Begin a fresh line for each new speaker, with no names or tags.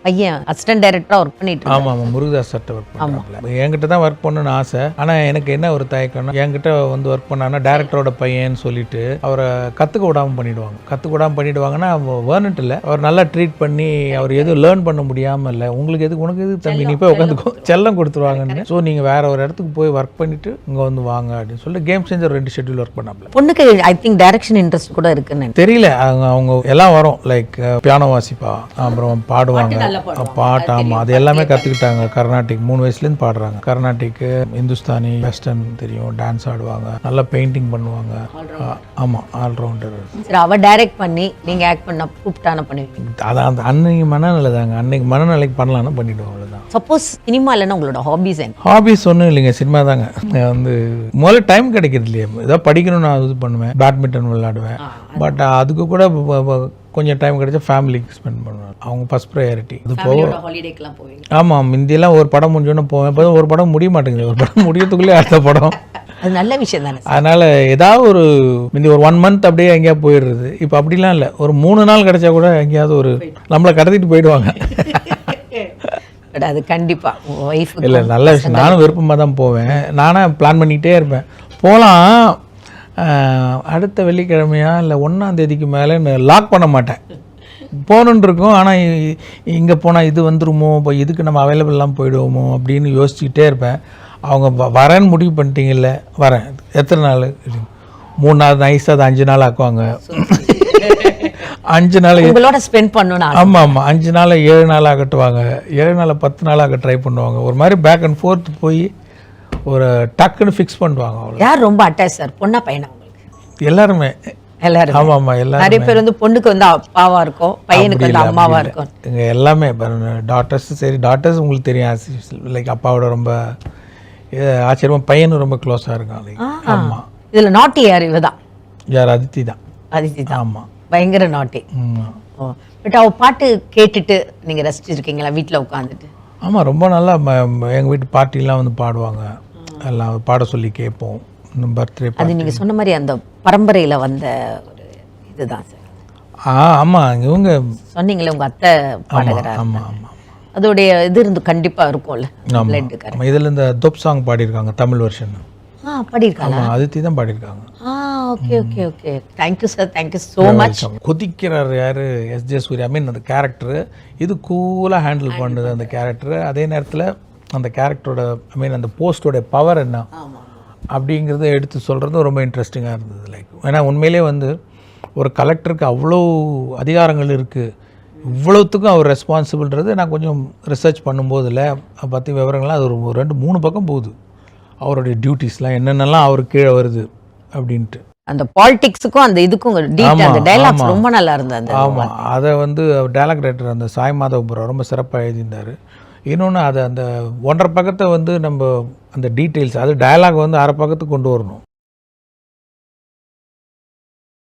பையன் அசிஸ்டன்ட் டைரக்டராக ஒர்க் பண்ணிட்டு
ஆமாம் ஆமாம் முருகதாஸ் சார்ட்ட ஒர்க் பண்ணுறாங்களே. என்கிட்ட தான் ஒர்க் பண்ணணும்னு ஆசை. ஆனால் எனக்கு என்ன ஒரு தயக்கம்னா என்கிட்ட வந்து ஒர்க் பண்ணாங்கன்னா டேரக்டரோட பையன்னு சொல்லிட்டு அவரை கற்றுக்க விடாமல் பண்ணிடுவாங்கன்னா வேர்னட் இல்லை, அவர் நல்லா ட்ரீட் பண்ணி அவர் எதுவும் லேர்ன் பண்ண முடியாமல் இல்லை, உங்களுக்கு எது உனக்கு எது தம்பி நீ போய் உட்காந்துக்கோ செல்லம் கொடுத்துருவாங்கன்னு. ஸோ நீங்கள் வேற ஒரு இடத்துக்கு போய் ஒர்க் பண்ணிட்டு இங்கே வந்து வாங்க அப்படின்னு சொல்லிட்டு கேம் சேஞ்சர் 2 ஷெட்யூல் ஒர்க் பண்ணாமல்.
பொண்ணுக்கு ஐ திங்க் டைரக்ஷன் இன்ட்ரெஸ்ட் கூட இருக்குன்னு
தெரியல, அவங்க எல்லாம் வரும், லைக் பியானோ வாசிப்பா, அப்புறம் பாடுவாங்க பாட்டு. ஆமாம், அது எல்லாமே கற்றுக்கிட்டாங்க. கர்நாடிக் 3 வயசுலேருந்து பாடுறாங்க. கர்நாடிக்கு, இந்துஸ்தானி, வெஸ்டர்ன் தெரியும், டான்ஸ் ஆடுவாங்க, நல்லா பெயிண்டிங் பண்ணுவாங்க. ஆமாம், ஆல்ரவுண்டர்.
சரி, அவள் டைரக்ட் பண்ணி நீங்கள் ஆக்ட் பண்ண கூப்பிட்டான பண்ணுவீங்க.
அதான் அந்த அன்னைக்கு மனநிலை தாங்க, அன்னைக்கு மனநிலைக்கு பண்ணலான்னு பண்ணிவிடுவோம், அவ்வளோதான்.
சப்போஸ் சினிமா இல்லைன்னா உங்களோட ஹாபிஸ் என்ன?
ஹாபிஸ் ஒன்றும் இல்லைங்க, சினிமா தாங்க. வந்து முதல்ல டைம் கிடைக்கிறது இல்லையா, ஏதாவது படிக்கணும்னு நான் இது பண்ணுவேன், பேட்மிண்டன் விளையாடுவேன். பட் அதுக்கு கூட கொஞ்சம் டைம் கிடைச்சா ஃபேமிலிக்கு ஸ்பெண்ட் பண்ணுவேன். அவங்க ஃபர்ஸ்ட் ப்ரையாரிட்டி. இது போகும். ஆமாம், முந்தியெல்லாம் ஒரு படம் முடிஞ்சோன்னு போவேன். இப்போ ஒரு படம் முடிய மாட்டேங்குது, ஒரு படம் முடியறதுக்குள்ளே அடுத்த படம்.
அது நல்ல விஷயம் தானே.
அதனால் ஏதாவது ஒரு முந்தி ஒரு 1 மந்த் அப்படியே எங்கேயா போயிடுறது. இப்போ அப்படிலாம் இல்லை, ஒரு 3 நாள் கிடைச்சா கூட எங்கேயாவது ஒரு நம்மளை கடத்திட்டு போயிடுவாங்க.
அது கண்டிப்பாக ஒய்ஃப்
இல்லை, நல்ல விஷயம். நானும் விருப்பமாக தான் போவேன். நானாக பிளான் பண்ணிகிட்டே இருப்பேன், போகலாம் அடுத்த வெள்ளிக்கிழமையா இல்லை 1ஆம் தேதிக்கு மேலே லாக் பண்ண மாட்டேன், போகணுன்னு இருக்கும். ஆனால் இங்கே போனால் இது வந்துருமோ, இப்போ இதுக்கு நம்ம அவைலபிள்லாம் போயிடுவோமோ அப்படின்னு யோசிச்சுக்கிட்டே இருப்பேன். அவங்க வரேன்னு முடிவு பண்ணிட்டீங்கல்ல, வரேன் எத்தனை நாள், 3 நாள் நைஸாக அது 5 நாள் ஆக்குவாங்க. 5 நாள்
உங்களோட ஸ்பெண்ட் பண்ணணும்.
ஆமாம் ஆமாம், 5 நாள் 7 நாள் ஆகட்டுவாங்க, 7 நாள் 10 நாள் ஆக ட்ரை பண்ணுவாங்க. ஒரு மாதிரி பேக் அண்ட் ஃபோர்த் போய் ஒரு டக்குன்னு ஃபிக்ஸ் பண்ணுவாங்க. அவ்வளோ.
யார் ரொம்ப அட்டாச் சார், பொண்ணா பையனா உங்களுக்கு?
எல்லாருமே.
எல்லாரும்.
ஆமாம் ஆமாம், எல்லாரும்.
நிறைய பேர் வந்து பொண்ணுக்கு வந்து அப்பாவா இருக்கும், பையனுக்கு வந்து அம்மாவா இருக்கும்.
இங்கே எல்லாமே டாட்டர்ஸ். சரி, டாட்டர்ஸ் உங்களுக்கு தெரியும், லைக் அப்பாவோட ரொம்ப ஆச்சரியமாக, பையனும் ரொம்ப க்ளோஸாக இருக்கான். ஆமாம்.
இதில் நாட்டி யார்? இவதான் யார்?
அதித்தி தான்.
அதித்தி தான்.
ஆமாம்,
பயங்கர நாட்டி. பட் அவள் பாட்டு கேட்டுட்டு நீங்கள் ரசிச்சிருக்கீங்களா வீட்டில் உட்காந்துட்டு?
ஆமாம், ரொம்ப நல்லா. எங்கள் வீட்டு பார்ட்டிலாம் வந்து பாடுவாங்க, எல்லாம் பாட சொல்லி கேட்போம். பர்த்டே
அது நீங்கள் சொன்ன மாதிரி அந்த பரம்பரையில் வந்த ஒரு இதுதான் சார்.
ஆமாம், இவங்க
சொன்னீங்களே உங்கள் அத்தை பாடகராக.
ஆமாம் ஆமாம்,
அதோடைய இது இருந்து கண்டிப்பாக இருக்கும்ல.
ஆமாம், இதில் இந்த தொப் சாங் பாடியிருக்காங்க, தமிழ் வெர்ஷன்.
பாடியிருக்காங்க.
ஆமாம், அதித்தி தான் பாடியிருக்காங்க.
Okay okay okay, thank you sir, thank you so much.
கொதிக்கிறார் யார்? எஸ்.ஜே. சூர்யா. ஐ மீன் அந்த கேரக்டரு இது கூலாக ஹேண்டில் பண்ணுது அந்த கேரக்டரு. அதே நேரத்தில் அந்த கேரக்டரோட ஐ மீன் அந்த போஸ்டோட பவர் என்ன அப்படிங்கிறத எடுத்து சொல்கிறது ரொம்ப இன்ட்ரெஸ்டிங்காக இருந்தது. லைக் ஏன்னா உண்மையிலே வந்து ஒரு கலெக்டருக்கு அவ்வளோ அதிகாரங்கள் இருக்குது, இவ்வளோத்துக்கும் அவர் ரெஸ்பான்சிபிள்ன்றது நான் கொஞ்சம் ரிசர்ச் பண்ணும்போதில் பற்றி விவரங்கள்லாம் அது ஒரு 2-3 பக்கம் போகுது. அவருடைய டியூட்டிஸ்லாம் என்னென்னலாம் அவருக்கு கீழே வருது அப்படின்ட்டு.
அந்த பாலிடிக்ஸுக்கும் அந்த இதுக்கும் அந்த டைலாக்ஸ் ரொம்ப நல்லா இருந்தது.
ஆமாம், அதை வந்து டைலாக் ரைட்டர் அந்த சாய் மாதவபுரம் ரொம்ப சிறப்பாக எழுதியிருந்தார். இன்னொன்று அதை அந்த 1.5 பக்கத்தை வந்து நம்ம அந்த டீட்டெயில்ஸ், அது டயலாக் வந்து 1/2 பக்கத்துக்கு கொண்டு வரணும்.